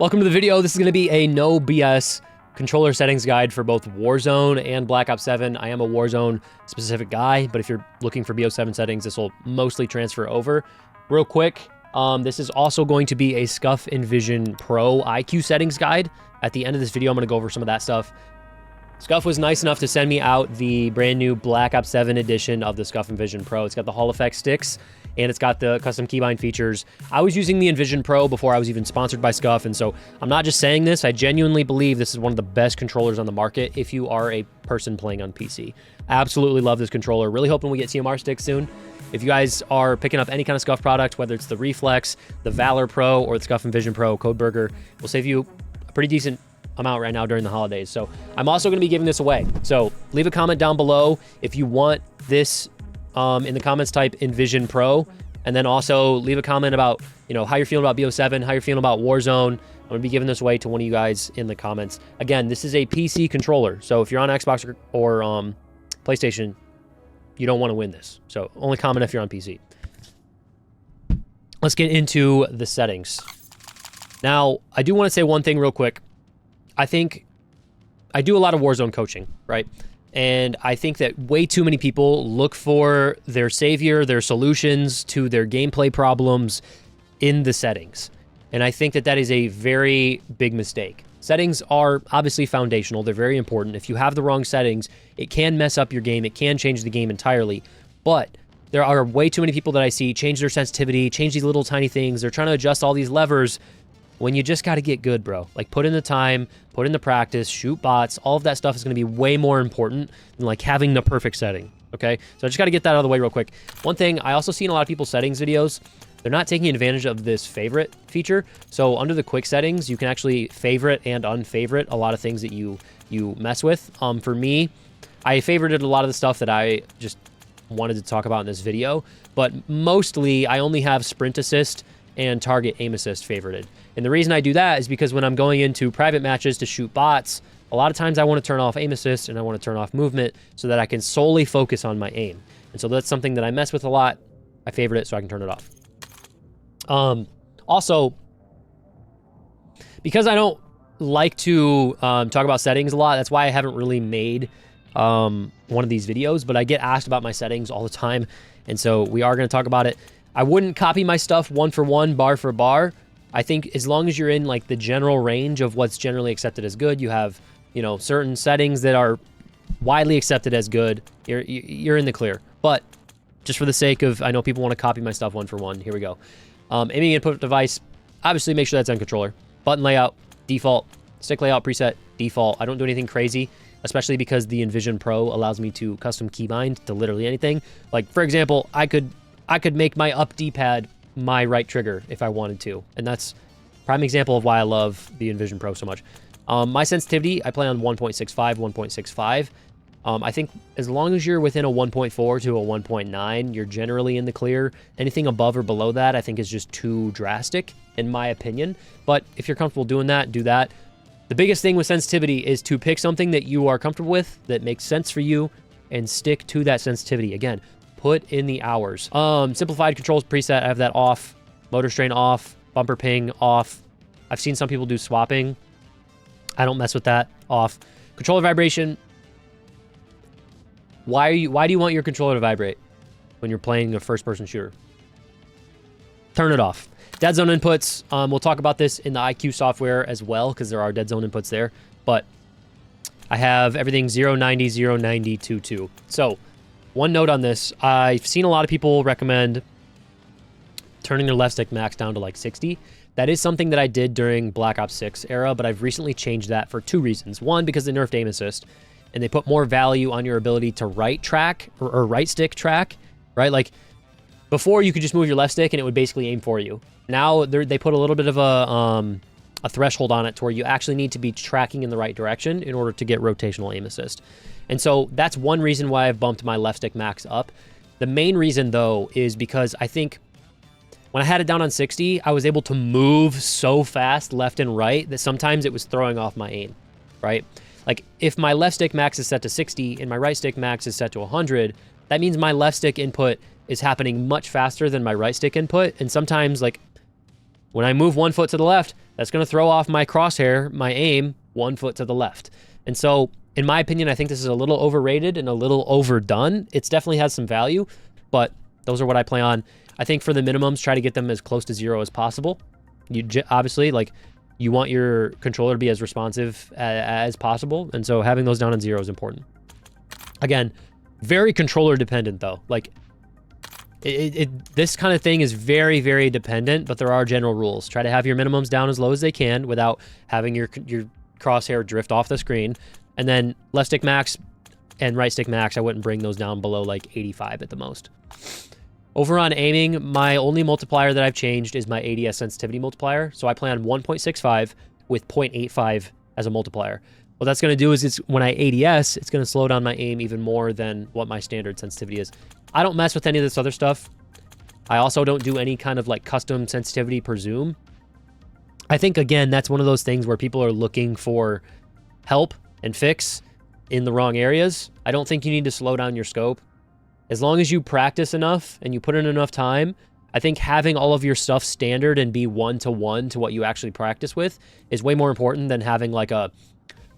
Welcome to the video. This is going to be a no BS controller settings guide for both Warzone and Black Ops 7. I am a Warzone specific guy, but if you're looking for BO7 settings, this will mostly transfer over. Real quick, this is also going to be a SCUF Envision Pro iCue settings guide. At the end of this video, I'm going to go over some of that stuff. SCUF was nice enough to send me out the brand new Black Ops 7 edition of the SCUF Envision Pro. It's got the Hall effect sticks, and it's got the custom keybind features. I was using the Envision Pro before I was even sponsored by SCUF, and so I'm not just saying this. I genuinely believe this is one of the best controllers on the market if you are a person playing on PC. I absolutely love this controller. Really hoping we get TMR sticks soon. If you guys are picking up any kind of SCUF product, whether it's the Reflex, the Valor Pro, or the SCUF Envision Pro, code Berger will save you a pretty decent amount right now during the holidays. So I'm also going to be giving this away. So leave a comment down below if you want this. In the comments, type Envision Pro, and then also leave a comment about, how you're feeling about BO7, how you're feeling about Warzone. I'm going to be giving this away to one of you guys in the comments. Again, this is a PC controller, so if you're on Xbox or PlayStation, you don't want to win this. So only comment if you're on PC. Let's get into the settings. Now, I do want to say one thing real quick. I think I do a lot of Warzone coaching, right? And I think that way too many people look for their savior, their solutions to their gameplay problems in the settings. And I think that that is a very big mistake. Settings are obviously foundational. They're very important. If you have the wrong settings, it can mess up your game. It can change the game entirely. But there are way too many people that I see change their sensitivity, change these little tiny things. They're trying to adjust all these levers when you just got to get good, bro. Like, put in the time, put in the practice, shoot bots. All of that stuff is going to be way more important than, like, having the perfect setting, okay? So I just got to get that out of the way real quick. One thing, I also see in a lot of people's settings videos, they're not taking advantage of this favorite feature. So under the quick settings, you can actually favorite and unfavorite a lot of things that you mess with. For me, I favorited a lot of the stuff that I just wanted to talk about in this video, but mostly I only have sprint assist and target aim assist favorited. And the reason I do that is because when I'm going into private matches to shoot bots, a lot of times I want to turn off aim assist and I want to turn off movement so that I can solely focus on my aim. And so that's something that I mess with a lot. I favorite it so I can turn it off. Also, because I don't like to talk about settings a lot, that's why I haven't really made one of these videos, but I get asked about my settings all the time. And so we are going to talk about it. I wouldn't copy my stuff one for one, bar for bar. I think as long as you're in like the general range of what's generally accepted as good, you have, certain settings that are widely accepted as good, you're in the clear. But just for the sake of, I know people want to copy my stuff one for one. Here we go. Aiming input device, obviously make sure that's on controller. Button layout, default. Stick layout preset, default. I don't do anything crazy, especially because the Envision Pro allows me to custom keybind to literally anything. Like, for example, I could make my up D-pad my right trigger if I wanted to. And that's a prime example of why I love the Envision Pro so much. My sensitivity, I play on 1.65, 1.65. I think as long as you're within a 1.4 to a 1.9, you're generally in the clear. Anything above or below that, I think is just too drastic, in my opinion. But if you're comfortable doing that, do that. The biggest thing with sensitivity is to pick something that you are comfortable with, that makes sense for you, and stick to that sensitivity. Again, put in the hours. Simplified controls preset, I have that off. Motor strain off. Bumper ping off. I've seen some people do swapping. I don't mess with that. Off. Controller vibration. Why do you want your controller to vibrate when you're playing a first-person shooter? Turn it off. Dead zone inputs. We'll talk about this in the iCue software as well, because there are dead zone inputs there. But I have everything 090, 090, 22. So one note on this, I've seen a lot of people recommend turning their left stick max down to like 60. That is something that I did during Black Ops 6 era, but I've recently changed that for two reasons. One, because they nerfed aim assist, and they put more value on your ability to right track or right stick track, right? Like, before you could just move your left stick and it would basically aim for you. Now they put a little bit of a threshold on it to where you actually need to be tracking in the right direction in order to get rotational aim assist. And so that's one reason why I've bumped my left stick max up. The main reason, though, is because I think when I had it down on 60, I was able to move so fast left and right that sometimes it was throwing off my aim, right? Like, if my left stick max is set to 60 and my right stick max is set to 100, that means my left stick input is happening much faster than my right stick input. And sometimes, like, When I move 1 foot to the left, that's going to throw off my crosshair, my aim, 1 foot to the left. And so, in my opinion, I think this is a little overrated and a little overdone. It definitely has some value, but those are what I play on. I think for the minimums, try to get them as close to 0 as possible. You obviously, like, you want your controller to be as responsive as possible, and so having those down on 0 is important. Again, very controller dependent though. Like, this kind of thing is very, very dependent, but there are general rules. Try to have your minimums down as low as they can without having your crosshair drift off the screen. And then left stick max and right stick max, I wouldn't bring those down below like 85 at the most. Over on aiming, my only multiplier that I've changed is my ADS sensitivity multiplier. So I play on 1.65 with 0.85 as a multiplier. What that's going to do is when I ADS, it's going to slow down my aim even more than what my standard sensitivity is. I don't mess with any of this other stuff. I also don't do any kind of like custom sensitivity per zoom. I think, again, that's one of those things where people are looking for help and fix in the wrong areas. I don't think you need to slow down your scope. As long as you practice enough and you put in enough time, I think having all of your stuff standard and be one-to-one to what you actually practice with is way more important than having like a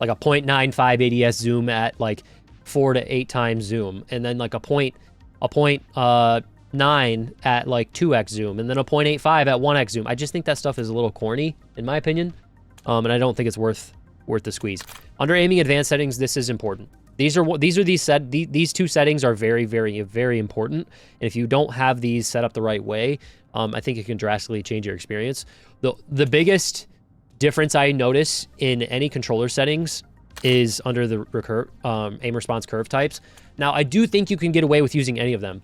0.95 ADS zoom at like 4 to 8 times zoom, and then like a 0.9 at like 2x zoom, and then a 0.85 at 1x zoom. I just think that stuff is a little corny, in my opinion, and I don't think it's worth the squeeze. Under aiming advanced settings, this is important. These two settings are very, very, very important. And if you don't have these set up the right way, I think it can drastically change your experience. The biggest difference I notice in any controller settings is under the aim response curve types. Now, I do think you can get away with using any of them.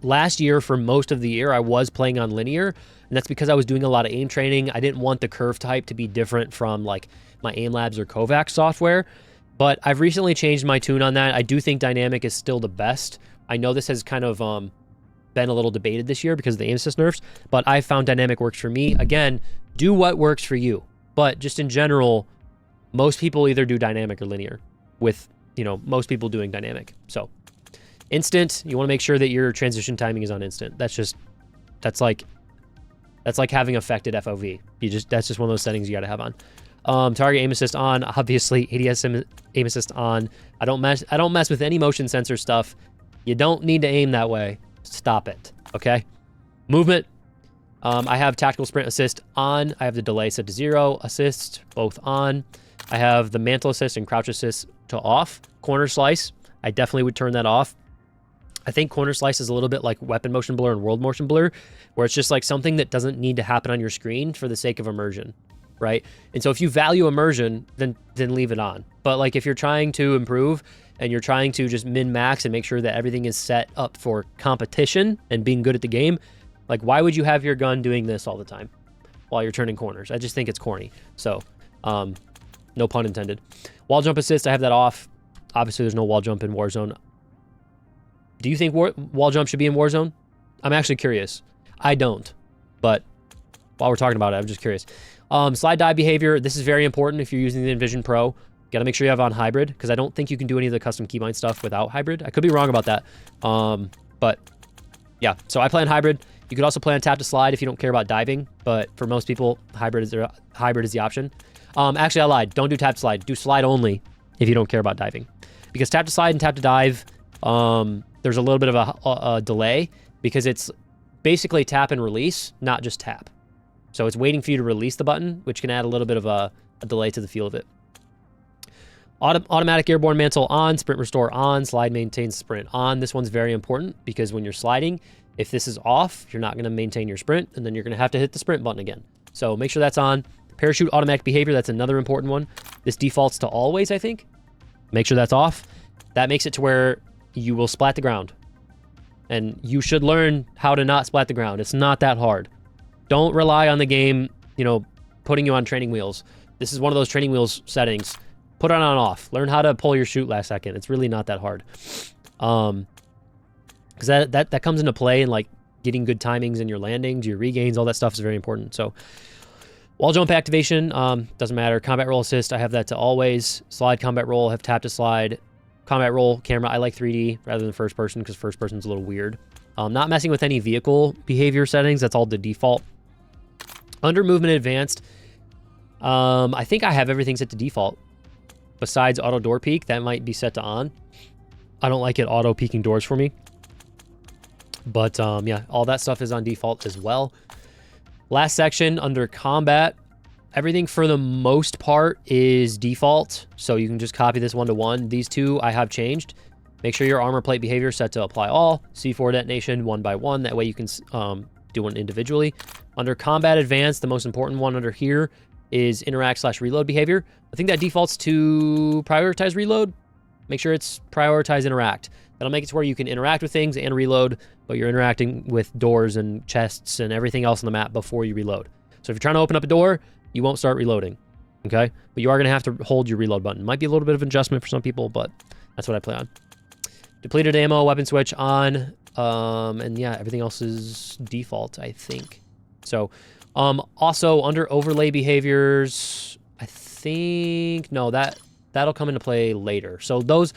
Last year, for most of the year, I was playing on linear, and that's because I was doing a lot of aim training. I didn't want the curve type to be different from like my AimLabs or Kovacs software. But I've recently changed my tune on that. I do think dynamic is still the best. I know this has kind of been a little debated this year because of the aim assist nerfs, but I found dynamic works for me. Again, do what works for you. But just in general, most people either do dynamic or linear, with, you know, most people doing dynamic. So instant, you want to make sure that your transition timing is on instant. That's like having affected FOV. That's just one of those settings you got to have on. Target aim assist on, obviously ADS aim assist on. I don't mess with any motion sensor stuff. You don't need to aim that way. Stop it. Okay. Movement. I have tactical sprint assist on. I have the delay set to 0. Assist both on. I have the mantle assist and crouch assist to off. Corner slice, I definitely would turn that off. I think corner slice is a little bit like weapon motion blur and world motion blur, where it's just like something that doesn't need to happen on your screen for the sake of immersion. Right? And so if you value immersion, then leave it on. But like if you're trying to improve and you're trying to just min-max and make sure that everything is set up for competition and being good at the game, like why would you have your gun doing this all the time while you're turning corners? I just think it's corny. So, no pun intended. Wall jump assist, I have that off. Obviously, there's no wall jump in Warzone. Do you think wall jump should be in Warzone? I'm actually curious. I don't. But while we're talking about it, I'm just curious. Slide dive behavior, this is very important if you're using the Envision Pro. You got to make sure you have on hybrid, because I don't think you can do any of the custom keybind stuff without hybrid. I could be wrong about that. But yeah, so I play on hybrid. You could also play on tap to slide if you don't care about diving, but for most people, hybrid is the option. Actually, I lied. Don't do tap to slide. Do slide only if you don't care about diving. Because tap to slide and tap to dive, there's a little bit of a delay, because it's basically tap and release, not just tap. So it's waiting for you to release the button, which can add a little bit of a delay to the feel of it. Automatic airborne mantle on, sprint restore on, slide maintains sprint on. This one's very important because when you're sliding, if this is off, you're not going to maintain your sprint, and then you're going to have to hit the sprint button again. So make sure that's on. Parachute automatic behavior, that's another important one. This defaults to always, I think. Make sure that's off. That makes it to where you will splat the ground. And you should learn how to not splat the ground. It's not that hard. Don't rely on the game, you know, putting you on training wheels. This is one of those training wheels settings. Put it on and off. Learn how to pull your chute last second. It's really not that hard. Because that comes into play in like getting good timings in your landings, your regains, all that stuff is very important. So wall jump activation, doesn't matter. Combat roll assist, I have that to always. Slide combat roll, I have tap to slide. Combat roll camera, I like 3D rather than first person because first person's a little weird. Not messing with any vehicle behavior settings. That's all the default. Under movement advanced, I think I have everything set to default. Besides auto door peek, that might be set to on. I don't like it auto peeking doors for me. But yeah, all that stuff is on default as well. Last section, under combat, everything for the most part is default. So you can just copy this 1-to-1. These two I have changed. Make sure your armor plate behavior is set to apply all. C4 detonation 1-by-1. That way you can do one individually. Under combat advanced, the most important one under here is interact/reload behavior. I think that defaults to prioritize reload. Make sure it's prioritize interact. That'll make it to where you can interact with things and reload, but you're interacting with doors and chests and everything else on the map before you reload. So if you're trying to open up a door, you won't start reloading, okay? But you are going to have to hold your reload button. Might be a little bit of an adjustment for some people, but that's what I play on. Depleted ammo, weapon switch on, and yeah, everything else is default, I think. So, also under overlay behaviors, I think, no, that'll come into play later. So those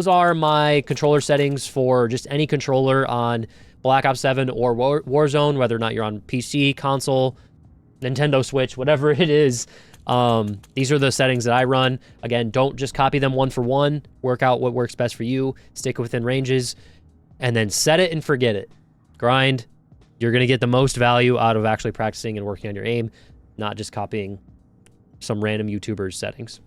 are my controller settings for just any controller on Black Ops 7 or Warzone, whether or not you're on PC, console, Nintendo Switch, whatever it is. These are the settings that I run. Again, don't just copy them one for one. Work out what works best for you. Stick within ranges. And then set it and forget it. Grind. You're going to get the most value out of actually practicing and working on your aim, not just copying some random YouTuber's settings.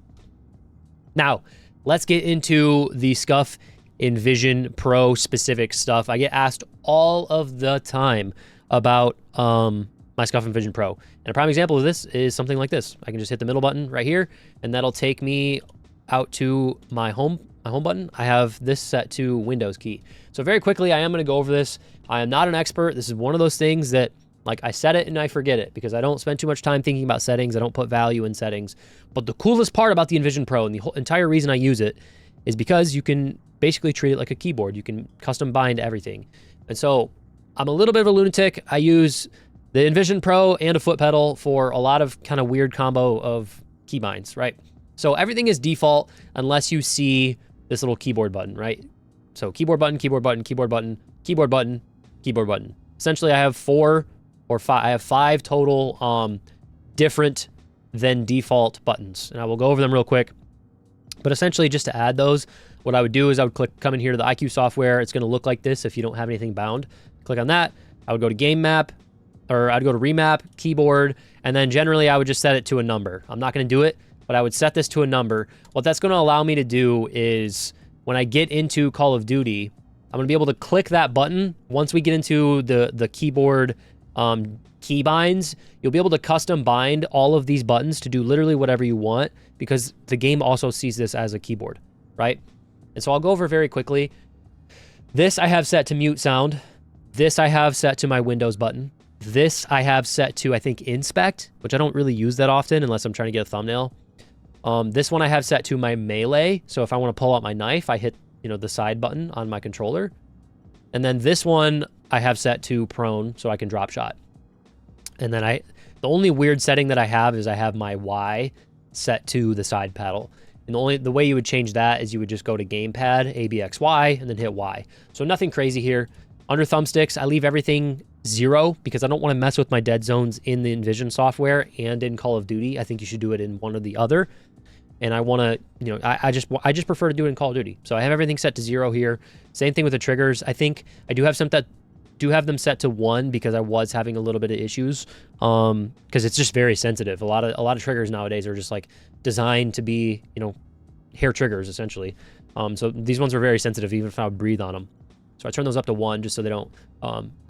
Now, let's get into the SCUF Envision Pro specific stuff. I get asked all of the time about my SCUF Envision Pro. And a prime example of this is something like this. I can just hit the middle button right here, and that'll take me out to my home button. I have this set to Windows key. So very quickly, I am going to go over this. I am not an expert. This is one of those things that, like, I set it and I forget it because I don't spend too much time thinking about settings. I don't put value in settings. But the coolest part about the Envision Pro, and the whole entire reason I use it, is because you can basically treat it like a keyboard. You can custom bind everything. And so I'm a little bit of a lunatic. I use the Envision Pro and a foot pedal for a lot of kind of weird combo of keybinds, right? So everything is default unless you see this little keyboard button, right? So keyboard button, keyboard button, keyboard button, keyboard button, keyboard button. Essentially, I have 4 or 5. I have 5 total different than default buttons, and I will go over them real quick. But essentially, just to add those, what I would do is I would come in here to the iCue software. It's going to look like this if you don't have anything bound. Click on that. I would go to game map, or I'd go to remap, keyboard, and then generally I would just set it to a number. I'm not going to do it, but I would set this to a number. What that's going to allow me to do is when I get into Call of Duty, I'm going to be able to click that button. Once we get into the keyboard keybinds, you'll be able to custom bind all of these buttons to do literally whatever you want because the game also sees this as a keyboard, right? And so I'll go over very quickly. This I have set to mute sound. This I have set to my Windows button. This I have set to, I think, inspect, which I don't really use that often unless I'm trying to get a thumbnail. This one I have set to my melee. So if I want to pull out my knife, I hit, the side button on my controller. And then this one I have set to prone so I can drop shot. And then the only weird setting that I have is I have my Y set to the side paddle. And the way you would change that is you would just go to gamepad, ABXY, and then hit Y. So nothing crazy here. Under thumbsticks, I leave everything 0 because I don't want to mess with my dead zones in the Envision software and in Call of Duty. I think you should do it in one or the other. And I want to, I just prefer to do it in Call of Duty. So I have everything set to 0 here. Same thing with the triggers. I think I do have some that do have them set to 1 because I was having a little bit of issues. Because it's just very sensitive. A lot of triggers nowadays are just like designed to be, hair triggers essentially. So these ones are very sensitive even if I would breathe on them. So I turn those up to 1 just so they don't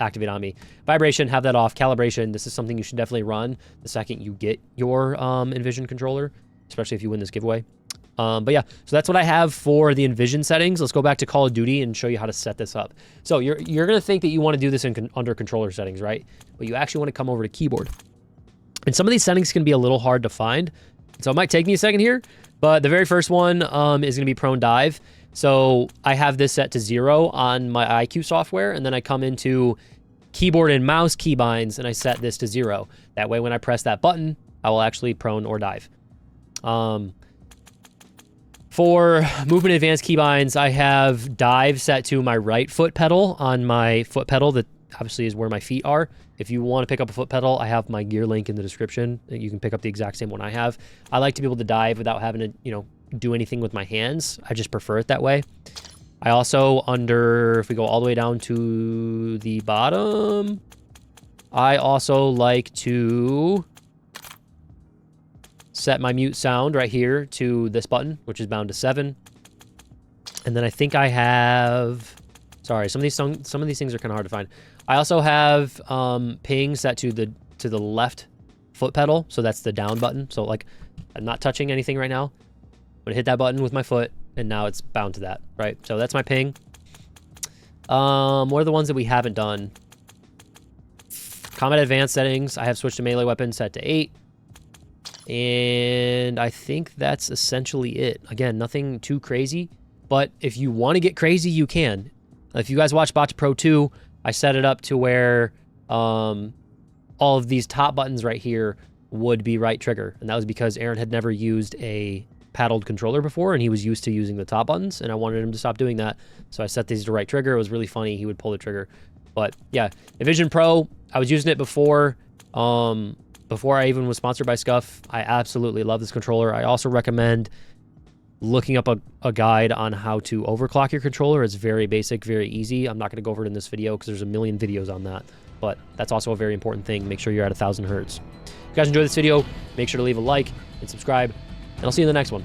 activate on me. Vibration, have that off. Calibration, this is something you should definitely run the second you get your Envision controller, especially if you win this giveaway. But yeah, so that's what I have for the Envision settings. Let's go back to Call of Duty and show you how to set this up. So you're going to think that you want to do this under controller settings, right? But you actually want to come over to keyboard. And some of these settings can be a little hard to find. So it might take me a second here, but the very first one is going to be prone dive. So I have this set to 0 on my iCue software, and then I come into keyboard and mouse keybinds, and I set this to 0. That way, when I press that button, I will actually prone or dive. For movement advanced keybinds, I have dive set to my right foot pedal on my foot pedal, obviously is where my feet are. If you want to pick up a foot pedal, I have my gear link in the description. You can pick up the exact same one I have. I like to be able to dive without having to, you know, do anything with my hands. I just prefer it that way. I also, if we go all the way down to the bottom, I also like to set my mute sound right here to this button, which is bound to 7. And then I think I have, sorry, some of these things are kind of hard to find. I also have ping set to the left foot pedal, so that's the down button. So like, I'm not touching anything right now. I'm gonna hit that button with my foot, and now it's bound to that, right? So that's my ping. What are the ones that we haven't done? Combat advanced settings, I have switched to melee weapon set to 8. And I think that's essentially it. Again, nothing too crazy, but if you want to get crazy, you can. If you guys watch Bot to Pro 2, I set it up to where all of these top buttons right here would be right trigger. And that was because Aaron had never used a paddled controller before, and he was used to using the top buttons, and I wanted him to stop doing that. So I set these to right trigger. It was really funny. He would pull the trigger. But yeah, Envision Pro, I was using it before I even was sponsored by SCUF. I absolutely love this controller. I also recommend looking up a guide on how to overclock your controller. It's very basic, very easy. I'm not going to go over it in this video because there's a million videos on that, but that's also a very important thing. Make sure you're at 1,000 hertz. If you guys enjoyed this video, make sure to leave a like and subscribe, and I'll see you in the next one.